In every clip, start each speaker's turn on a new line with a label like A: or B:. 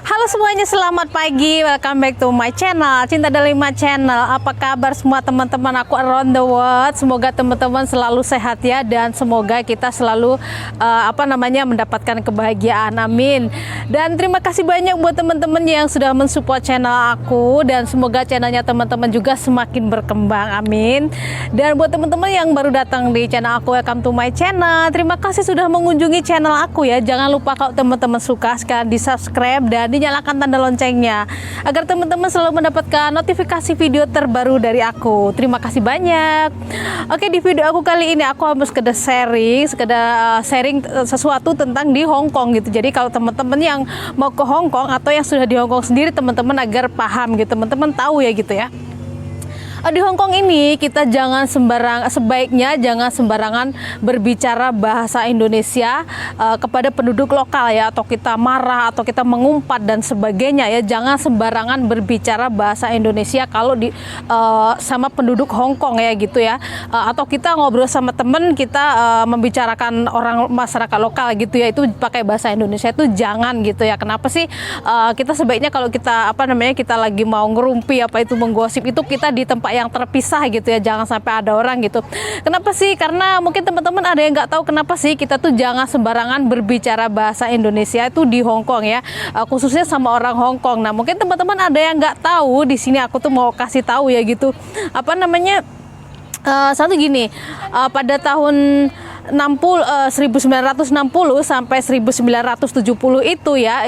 A: Halo semuanya, selamat pagi. Welcome back to my channel, Cinta Delima Channel. Apa kabar semua teman-teman aku around the world? Semoga teman-teman selalu sehat ya, dan semoga kita selalu mendapatkan kebahagiaan. Amin. Dan terima kasih banyak buat teman-teman yang sudah mensupport channel aku, dan semoga channelnya teman-teman juga semakin berkembang. Amin. Dan buat teman-teman yang baru datang di channel aku, welcome to my channel. Terima kasih sudah mengunjungi channel aku ya. Jangan lupa kalau teman-teman suka, sekarang di subscribe dan dinyalakan tanda loncengnya agar teman-teman selalu mendapatkan notifikasi video terbaru dari aku. Terima kasih banyak. Oke, di video aku kali ini aku harus sharing sesuatu tentang di Hong Kong gitu. Jadi kalau teman-teman yang mau ke Hong Kong atau yang sudah di Hong Kong sendiri, teman-teman agar paham gitu, teman-teman tahu ya gitu ya. Di Hong Kong ini kita sebaiknya jangan sembarangan berbicara bahasa Indonesia kepada penduduk lokal ya, atau kita marah atau kita mengumpat dan sebagainya ya. Jangan sembarangan berbicara bahasa Indonesia kalau sama penduduk Hong Kong ya gitu ya. Atau kita ngobrol sama temen kita membicarakan orang masyarakat lokal gitu ya, itu pakai bahasa Indonesia itu jangan gitu ya. Kenapa sih? Kita sebaiknya kalau kita kita lagi mau ngerumpi menggosip itu kita di tempat yang terpisah gitu ya, jangan sampai ada orang gitu. Kenapa sih? Karena mungkin teman-teman ada yang nggak tahu kenapa sih kita tuh jangan sembarangan berbicara bahasa Indonesia itu di Hong Kong ya, khususnya sama orang Hong Kong. Nah mungkin teman-teman ada yang nggak tahu, di sini aku tuh mau kasih tahu ya gitu. Satu gini, pada tahun 1960 sampai 1970 itu ya,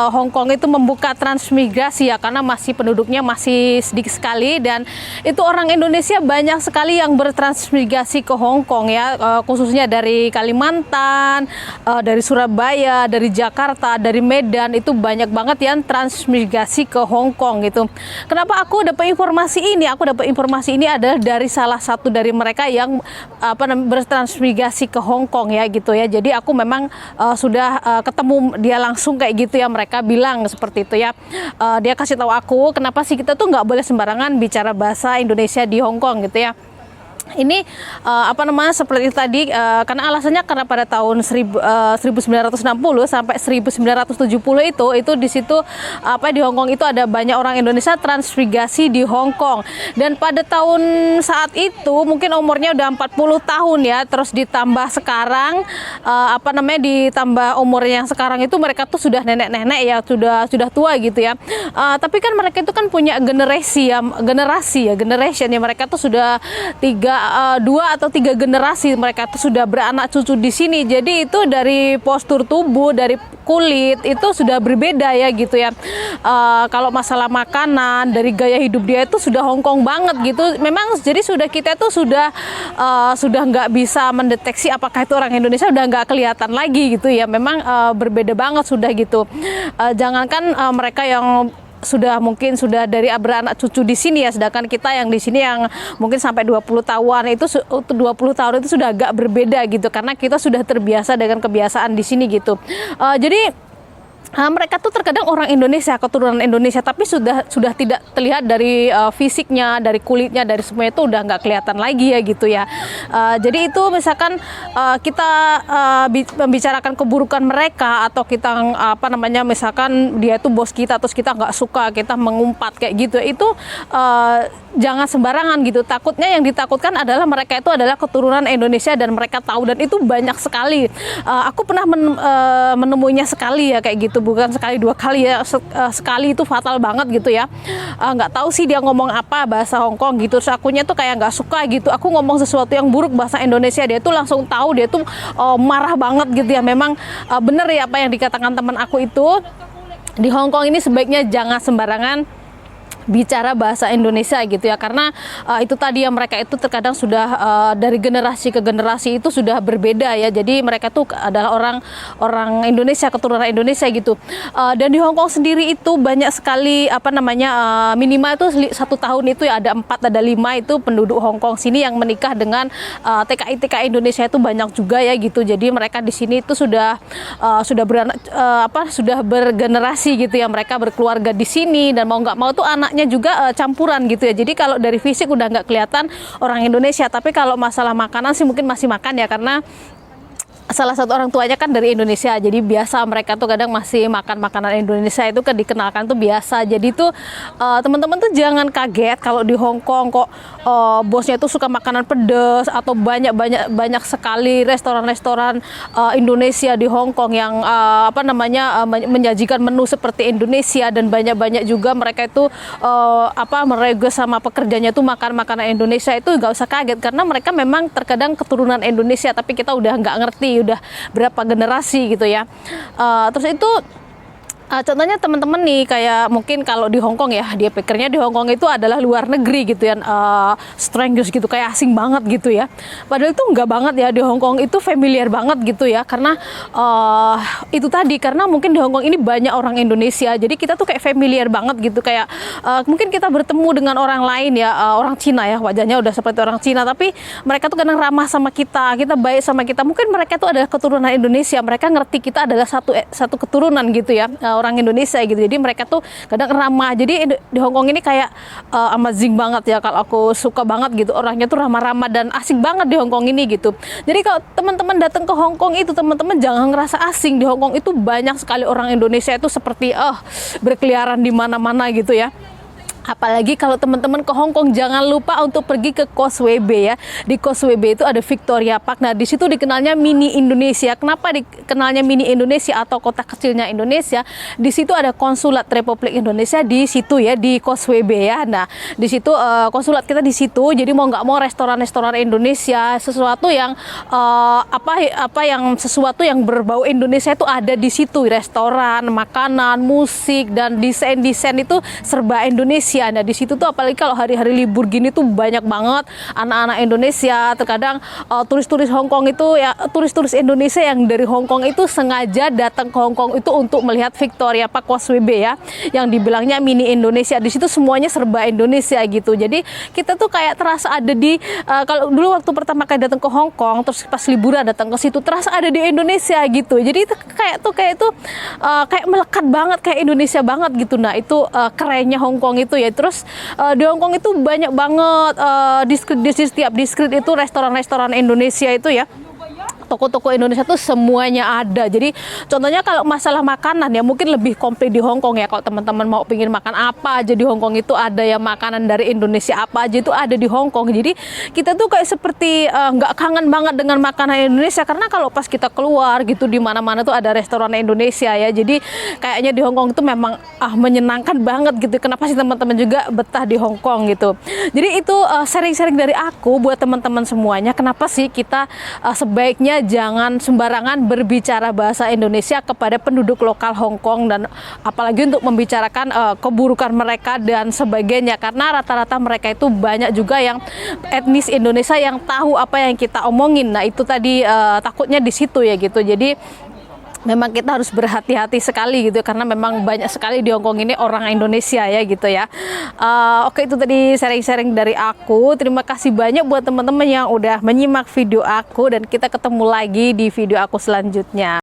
A: Hong Kong itu membuka transmigrasi ya, karena masih penduduknya masih sedikit sekali, dan itu orang Indonesia banyak sekali yang bertransmigrasi ke Hong Kong ya, khususnya dari Kalimantan, dari Surabaya, dari Jakarta, dari Medan, itu banyak banget yang transmigrasi ke Hong Kong gitu. Kenapa aku dapat informasi ini? Aku dapat informasi ini adalah dari salah satu dari mereka yang bertransmigrasi ke Hong Kong ya gitu ya. Jadi aku memang sudah ketemu dia langsung kayak gitu ya, mereka bilang seperti itu ya. Dia kasih tahu aku kenapa sih kita tuh nggak boleh sembarangan bicara bahasa Indonesia di Hong Kong gitu ya. Ini seperti itu tadi, karena alasannya karena pada tahun 1960 sampai 1970 itu di situ di Hong Kong itu ada banyak orang Indonesia transmigrasi di Hong Kong, dan pada tahun saat itu mungkin umurnya udah 40 tahun ya, terus ditambah sekarang ditambah umurnya yang sekarang itu mereka tuh sudah nenek-nenek ya, sudah tua gitu ya. Tapi kan mereka itu kan punya generation ya, mereka tuh sudah 2 atau 3 generasi mereka tuh sudah beranak cucu di sini. Jadi itu dari postur tubuh, dari kulit itu sudah berbeda ya gitu ya. Kalau masalah makanan, dari gaya hidup dia itu sudah Hong Kong banget gitu. Memang jadi kita tuh sudah nggak bisa mendeteksi apakah itu orang Indonesia, udah nggak kelihatan lagi gitu ya. Memang berbeda banget sudah gitu. Jangankan mereka yang mungkin sudah dari beranak cucu di sini ya, sedangkan kita yang di sini yang mungkin sampai 20 tahun itu 20 tahun itu sudah agak berbeda gitu, karena kita sudah terbiasa dengan kebiasaan di sini gitu. Jadi mereka tuh terkadang orang Indonesia, keturunan Indonesia, tapi sudah tidak terlihat dari fisiknya, dari kulitnya, dari semuanya itu udah nggak kelihatan lagi ya gitu ya. Jadi itu misalkan kita membicarakan keburukan mereka, atau kita misalkan dia itu bos kita terus kita nggak suka, kita mengumpat kayak gitu, itu jangan sembarangan gitu. Takutnya yang ditakutkan adalah mereka itu adalah keturunan Indonesia dan mereka tahu, dan itu banyak sekali. Aku pernah menemuinya sekali ya kayak gitu, bukan sekali 2 kali ya, sekali itu fatal banget gitu ya. Nggak tahu sih dia ngomong apa bahasa Hong Kong gitu, terus akunya tuh kayak nggak suka gitu, aku ngomong sesuatu yang buruk bahasa Indonesia, dia tuh langsung tahu, dia tuh marah banget gitu ya. Memang bener ya apa yang dikatakan teman aku itu, di Hong Kong ini sebaiknya jangan sembarangan bicara bahasa Indonesia gitu ya, karena itu tadi ya, mereka itu terkadang sudah dari generasi ke generasi itu sudah berbeda ya. Jadi mereka tuh adalah orang Indonesia, keturunan Indonesia gitu. Dan di Hong Kong sendiri itu banyak sekali minimal itu 1 tahun itu ya ada 4 ada 5 itu penduduk Hong Kong sini yang menikah dengan TKI Indonesia, itu banyak juga ya gitu. Jadi mereka di sini itu sudah bergenerasi gitu ya, mereka berkeluarga di sini, dan mau nggak mau tuh anaknya juga campuran gitu ya. Jadi kalau dari fisik udah nggak kelihatan orang Indonesia, tapi kalau masalah makanan sih mungkin masih makan ya, karena salah satu orang tuanya kan dari Indonesia, jadi biasa mereka tuh kadang masih makan makanan Indonesia itu kan dikenalkan tuh biasa. Jadi tuh teman-teman tuh jangan kaget kalau di Hong Kong kok bosnya tuh suka makanan pedas atau banyak sekali restoran-restoran Indonesia di Hong Kong yang menyajikan menu seperti Indonesia, dan banyak juga mereka itu merequest sama pekerjanya tuh makan makanan Indonesia. Itu nggak usah kaget karena mereka memang terkadang keturunan Indonesia tapi kita udah nggak ngerti udah berapa generasi gitu ya. Terus itu contohnya teman-teman nih, kayak mungkin kalau di Hong Kong ya, dia pikirnya di Hong Kong itu adalah luar negeri gitu ya, strangers gitu, kayak asing banget gitu ya. Padahal itu enggak banget ya, di Hong Kong itu familiar banget gitu ya, karena itu tadi, karena mungkin di Hong Kong ini banyak orang Indonesia, jadi kita tuh kayak familiar banget gitu, kayak mungkin kita bertemu dengan orang lain ya, orang Cina ya, wajahnya udah seperti orang Cina, tapi mereka tuh kadang ramah sama kita baik sama kita. Mungkin mereka tuh adalah keturunan Indonesia, mereka ngerti kita adalah satu keturunan gitu ya, orang Indonesia gitu. Jadi mereka tuh kadang ramah. Jadi di Hong Kong ini kayak amazing banget ya, kalau aku suka banget gitu, orangnya tuh ramah-ramah dan asik banget di Hong Kong ini gitu. Jadi kalau teman-teman datang ke Hong Kong itu, teman-teman jangan ngerasa asing. Di Hong Kong itu banyak sekali orang Indonesia itu seperti berkeliaran di mana-mana gitu ya. Apalagi kalau teman-teman ke Hong Kong, jangan lupa untuk pergi ke Causeway Bay ya. Di Causeway Bay itu ada Victoria Park. Nah, di situ dikenalnya mini Indonesia. Kenapa dikenalnya mini Indonesia atau kota kecilnya Indonesia? Di situ ada konsulat Republik Indonesia di situ ya, di Causeway Bay ya. Nah, di situ konsulat kita di situ. Jadi mau nggak mau restoran-restoran Indonesia, sesuatu yang sesuatu yang berbau Indonesia itu ada di situ. Restoran, makanan, musik, dan desain-desain itu serba Indonesia. Nah, di situ tuh apalagi kalau hari-hari libur gini tuh banyak banget anak-anak Indonesia. Terkadang turis-turis Hong Kong itu ya, turis-turis Indonesia yang dari Hong Kong itu sengaja datang ke Hong Kong itu untuk melihat Victoria Park, Causeway Bay ya, yang dibilangnya mini Indonesia. Di situ semuanya serba Indonesia gitu. Jadi kita tuh kayak terasa ada di kalau dulu waktu pertama kali datang ke Hong Kong, terus pas liburan datang ke situ, terasa ada di Indonesia gitu. Jadi itu kayak melekat banget, kayak Indonesia banget gitu. Nah, itu kerennya Hong Kong itu ya. Terus di Hong Kong itu banyak banget di setiap distrik itu restoran-restoran Indonesia itu ya. Toko-toko Indonesia tuh semuanya ada. Jadi contohnya kalau masalah makanan ya mungkin lebih komplit di Hong Kong ya. Kalau teman-teman mau pingin makan apa aja di Hong Kong itu ada ya, makanan dari Indonesia apa aja itu ada di Hong Kong. Jadi kita tuh kayak seperti nggak kangen banget dengan makanan Indonesia, karena kalau pas kita keluar gitu di mana-mana tuh ada restoran Indonesia ya. Jadi kayaknya di Hong Kong itu memang menyenangkan banget gitu. Kenapa sih teman-teman juga betah di Hong Kong gitu. Jadi itu sharing-sharing dari aku buat teman-teman semuanya. Kenapa sih kita sebaiknya jangan sembarangan berbicara bahasa Indonesia kepada penduduk lokal Hong Kong, dan apalagi untuk membicarakan keburukan mereka dan sebagainya, karena rata-rata mereka itu banyak juga yang etnis Indonesia yang tahu apa yang kita omongin. Nah, itu tadi takutnya di situ ya gitu. Jadi memang kita harus berhati-hati sekali gitu, karena memang banyak sekali di Hong Kong ini orang Indonesia ya gitu ya. Oke, itu tadi sharing-sharing dari aku. Terima kasih banyak buat teman-teman yang udah menyimak video aku, dan kita ketemu lagi di video aku selanjutnya.